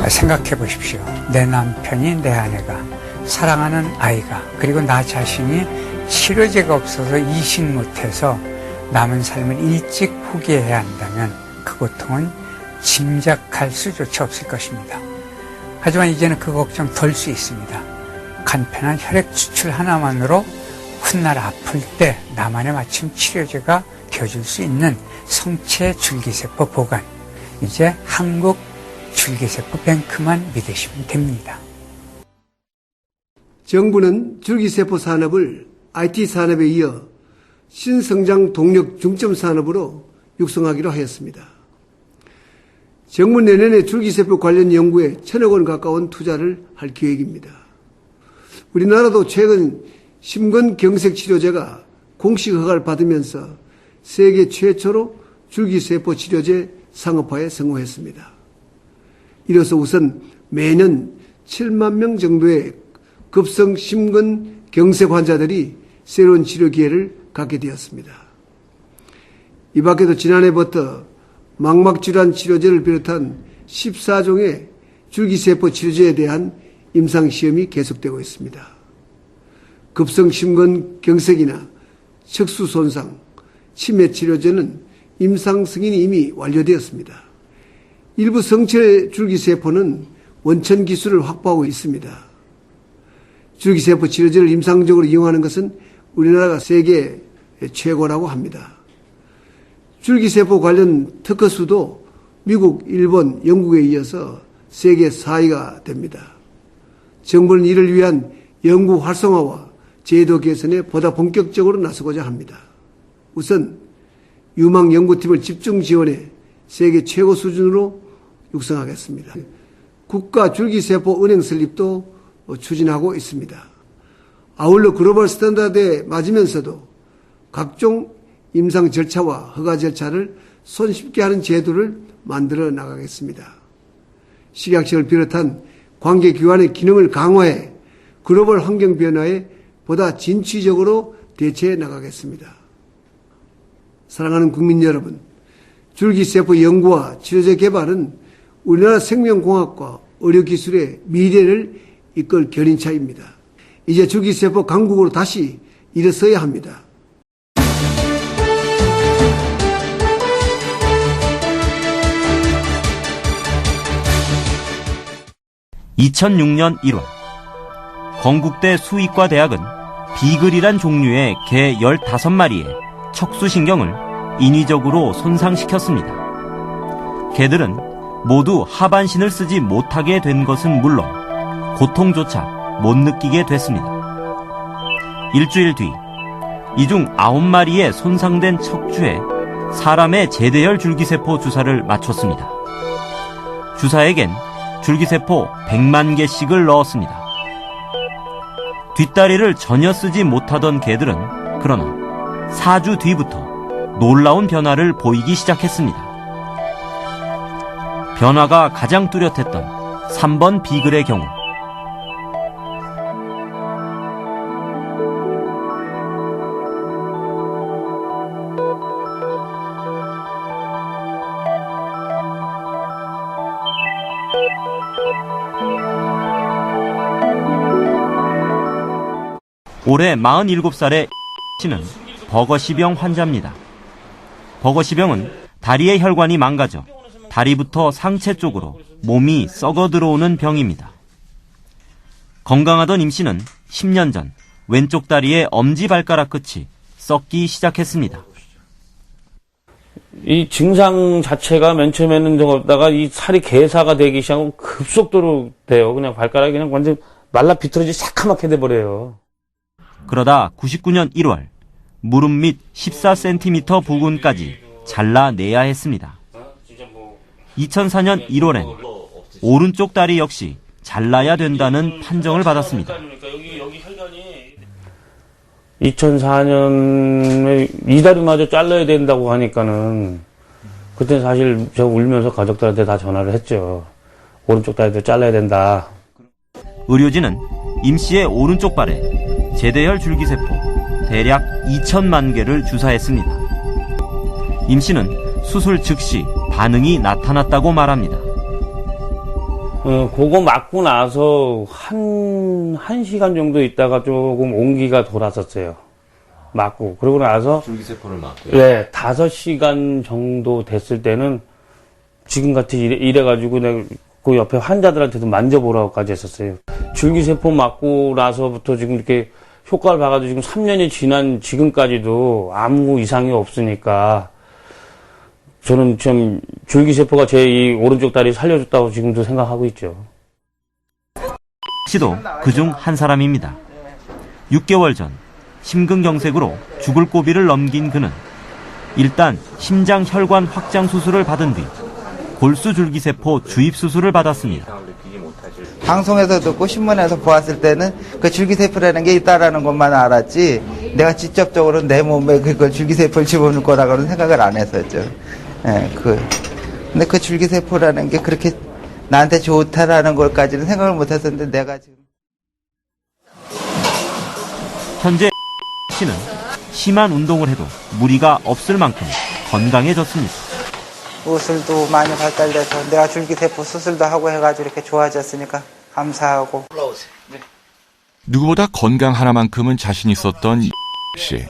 생각해 보십시오. 내 남편이, 내 아내가, 사랑하는 아이가, 그리고 나 자신이 치료제가 없어서 이식 못해서 남은 삶을 일찍 포기해야 한다면 그 고통은 짐작할 수조차 없을 것입니다. 하지만 이제는 그 걱정 덜 수 있습니다. 간편한 혈액 추출 하나만으로 훗날 아플 때 나만의 맞춤 치료제가 되어줄 수 있는 성체 줄기세포 보관, 이제 한국 줄기세포 뱅크만 믿으시면 됩니다. 정부는 줄기세포 산업을 IT 산업에 이어 신성장 동력 중점 산업으로 육성하기로 하였습니다. 정부 내년에 줄기세포 관련 연구에 1,000억 원 가까운 투자를 할 계획입니다. 우리나라도 최근 심근경색 치료제가 공식 허가를 받으면서 세계 최초로 줄기세포 치료제 상업화에 성공했습니다. 이로써 우선 매년 7만 명 정도의 급성 심근경색 환자들이 새로운 치료 기회를 갖게 되었습니다. 이 밖에도 지난해부터 망막질환 치료제를 비롯한 14종의 줄기세포 치료제에 대한 임상시험이 계속되고 있습니다. 급성 심근경색이나 척수 손상, 치매 치료제는 임상 승인이 이미 완료되었습니다. 일부 성체 줄기세포는 원천 기술을 확보하고 있습니다. 줄기세포 치료제를 임상적으로 이용하는 것은 우리나라가 세계 최고라고 합니다. 줄기세포 관련 특허 수도 미국, 일본, 영국에 이어서 세계 4위가 됩니다. 정부는 이를 위한 연구 활성화와 제도 개선에 보다 본격적으로 나서고자 합니다. 우선 유망 연구팀을 집중 지원해 세계 최고 수준으로 육성하겠습니다. 국가 줄기세포 은행 설립도 추진하고 있습니다. 아울러 글로벌 스탠다드에 맞으면서도 각종 임상 절차와 허가 절차를 손쉽게 하는 제도를 만들어 나가겠습니다. 식약처를 비롯한 관계기관의 기능을 강화해 글로벌 환경 변화에 보다 진취적으로 대처해 나가겠습니다. 사랑하는 국민 여러분, 줄기세포 연구와 치료제 개발은 우리나라 생명공학과 의료기술의 미래를 이끌 견인차입니다. 이제 줄기세포 강국으로 다시 일어서야 합니다. (2006년 1월) 건국대 수의과대학은 비글이란 종류의 개 15마리의 척수신경을 인위적으로 손상시켰습니다. 개들은 모두 하반신을 쓰지 못하게 된 것은 물론 고통조차 못 느끼게 됐습니다. 일주일 뒤, 이 중 9마리의 손상된 척추에 사람의 제대혈 줄기세포 주사를 맞췄습니다. 주사에겐 줄기세포 100만 개씩을 넣었습니다. 뒷다리를 전혀 쓰지 못하던 개들은 그러나 4주 뒤부터 놀라운 변화를 보이기 시작했습니다. 변화가 가장 뚜렷했던 3번 비글의 경우, 올해 47살의 씨는 버거시병 환자입니다. 버거시병은 다리의 혈관이 망가져 다리부터 상체 쪽으로 몸이 썩어 들어오는 병입니다. 건강하던 임 씨는 10년 전 왼쪽 다리의 엄지발가락 끝이 썩기 시작했습니다. 이 증상 자체가 맨 처음에는 좀 없다가 이 살이 괴사가 되기 시작하고 급속도로 돼요. 그냥 발가락이 그냥 완전 말라 비틀어지 새카맣게 돼버려요. 그러다 99년 1월 무릎 밑 14cm 부근까지 잘라내야 했습니다. 2004년 1월엔 오른쪽 다리 역시 잘라야 된다는 판정을 받았습니다. 2004년에 이 다리마저 잘라야 된다고 하니까는 그때 사실 저 울면서 가족들한테 다 전화를 했죠. 오른쪽 다리도 잘라야 된다. 의료진은 임 씨의 오른쪽 발에 제대혈 줄기세포 대략 2천만 개를 주사했습니다. 임 씨는 수술 즉시 반응이 나타났다고 말합니다. 그거 맞고 나서 한 시간 정도 있다가 조금 온기가 돌았었어요. 맞고. 그러고 나서. 줄기세포를 맞고요. 네, 5시간 정도 됐을 때는 지금같이 이래가지고 내가 그 옆에 환자들한테도 만져보라고까지 했었어요. 줄기세포 맞고 나서부터 지금 이렇게 효과를 봐가지고 지금 3년이 지난 지금까지도 아무 이상이 없으니까 저는 좀 줄기세포가 제 이 오른쪽 다리 살려줬다고 지금도 생각하고 있죠. 씨도 그중 한 사람입니다. 6개월 전 심근경색으로 죽을 고비를 넘긴 그는 일단 심장 혈관 확장 수술을 받은 뒤 골수 줄기세포 주입 수술을 받았습니다. 방송에서 듣고 신문에서 보았을 때는 그 줄기세포라는 게 있다라는 것만 알았지 내가 직접적으로 내 몸에 그걸 줄기세포를 집어넣을 거라고는 생각을 안 했었죠. 예, 근데 그 줄기세포라는 게 그렇게 나한테 좋다라는 걸까지는 생각을 못 했었는데 내가 지금. 현재 씨는 심한 운동을 해도 무리가 없을 만큼 건강해졌습니다. 의술도 많이 발달돼서 내가 줄기세포 수술도 하고 해가지고 이렇게 좋아졌으니까 감사하고. 누구보다 건강 하나만큼은 자신 있었던 씨.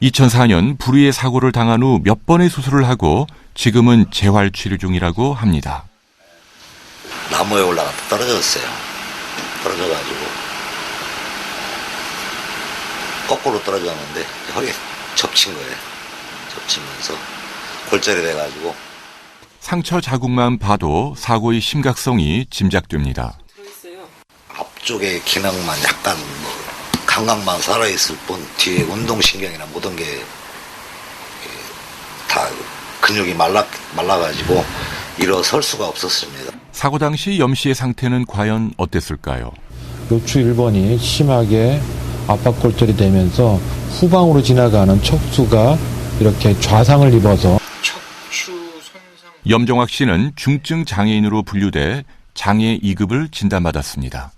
2004년 불의의 사고를 당한 후 몇 번의 수술을 하고 지금은 재활 치료 중이라고 합니다. 나무에 올라갔다 떨어졌어요. 떨어져가지고 거꾸로 떨어졌는데 허리에 접친 거예요. 접치면서 골절이 돼가지고 상처 자국만 봐도 사고의 심각성이 짐작됩니다. 앞쪽의 기능만 약간 감각만 살아있을 뿐 뒤에 운동신경이나 모든 게 다 근육이 말라가지고 일어설 수가 없었습니다. 사고 당시 염 씨의 상태는 과연 어땠을까요? 요추 1번이 심하게 압박골절이 되면서 후방으로 지나가는 척수가 이렇게 좌상을 입어서 염정학 씨는 중증 장애인으로 분류돼 장애 2급을 진단받았습니다.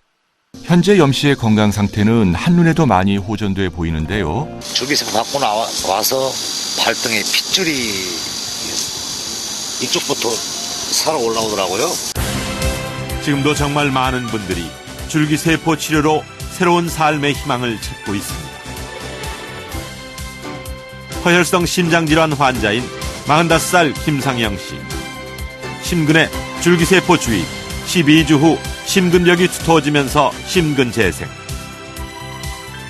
현재 염 씨의 건강 상태는 한눈에도 많이 호전돼 보이는데요. 줄기세포 받고 와서 발등에 핏줄이 이쪽부터 살아 올라오더라고요. 지금도 정말 많은 분들이 줄기세포 치료로 새로운 삶의 희망을 찾고 있습니다. 허혈성 심장질환 환자인 45살 김상영 씨. 심근에 줄기세포 주입, 12주 후 심근벽이 두터워지면서 심근 재생.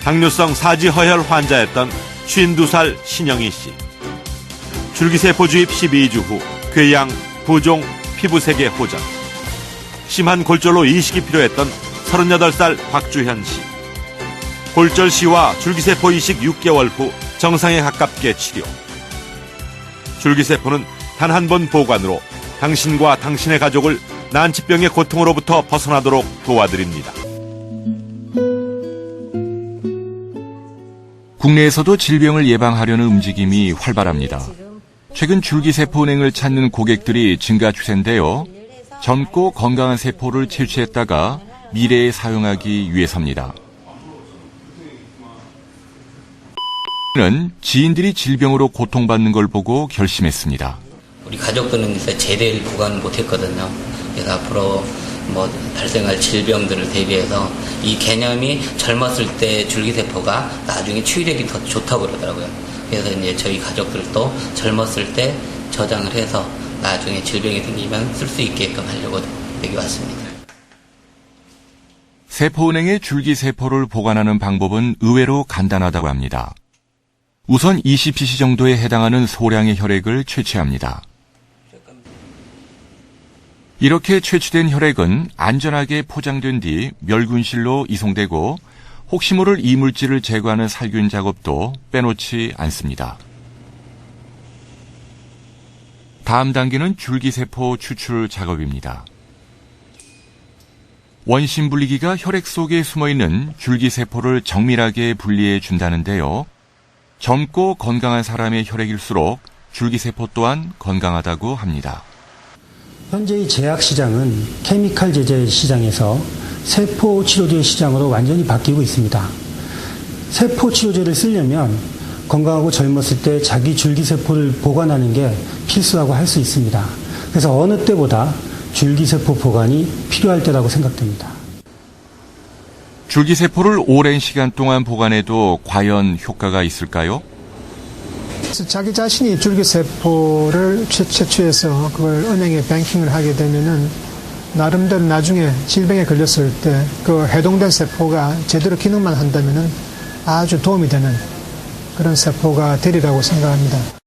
당뇨성 사지허혈 환자였던 52살 신영희 씨. 줄기세포 주입 12주 후 궤양, 부종, 피부색의 호전. 심한 골절로 이식이 필요했던 38살 박주현 씨. 골절 시와 줄기세포 이식 6개월 후 정상에 가깝게 치료. 줄기세포는 단 한 번 보관으로 당신과 당신의 가족을 난치병의 고통으로부터 벗어나도록 도와드립니다. 국내에서도 질병을 예방하려는 움직임이 활발합니다. 최근 줄기세포은행을 찾는 고객들이 증가 추세인데요. 젊고 건강한 세포를 채취했다가 미래에 사용하기 위해서입니다. 는 지인들이 질병으로 고통받는 걸 보고 결심했습니다. 우리 가족들은 이제 제대를 보관 못했거든요. 그래서 앞으로 발생할 질병들을 대비해서 이 개념이 젊었을 때 줄기세포가 나중에 치유력이 더 좋다고 그러더라고요. 그래서 이제 저희 가족들도 젊었을 때 저장을 해서 나중에 질병이 생기면 쓸 수 있게끔 하려고 여기 왔습니다. 세포은행에 줄기세포를 보관하는 방법은 의외로 간단하다고 합니다. 우선 20cc 정도에 해당하는 소량의 혈액을 채취합니다. 이렇게 채취된 혈액은 안전하게 포장된 뒤 멸균실로 이송되고 혹시 모를 이물질을 제거하는 살균 작업도 빼놓지 않습니다. 다음 단계는 줄기세포 추출 작업입니다. 원심 분리기가 혈액 속에 숨어있는 줄기세포를 정밀하게 분리해 준다는데요. 젊고 건강한 사람의 혈액일수록 줄기세포 또한 건강하다고 합니다. 현재의 제약 시장은 케미칼 제제 시장에서 세포 치료제 시장으로 완전히 바뀌고 있습니다. 세포 치료제를 쓰려면 건강하고 젊었을 때 자기 줄기세포를 보관하는 게 필수라고 할 수 있습니다. 그래서 어느 때보다 줄기세포 보관이 필요할 때라고 생각됩니다. 줄기세포를 오랜 시간 동안 보관해도 과연 효과가 있을까요? 자기 자신이 줄기세포를 채취해서 그걸 은행에 뱅킹을 하게 되면은 나름대로 나중에 질병에 걸렸을 때 그 해동된 세포가 제대로 기능만 한다면은 아주 도움이 되는 그런 세포가 되리라고 생각합니다.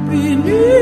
We knew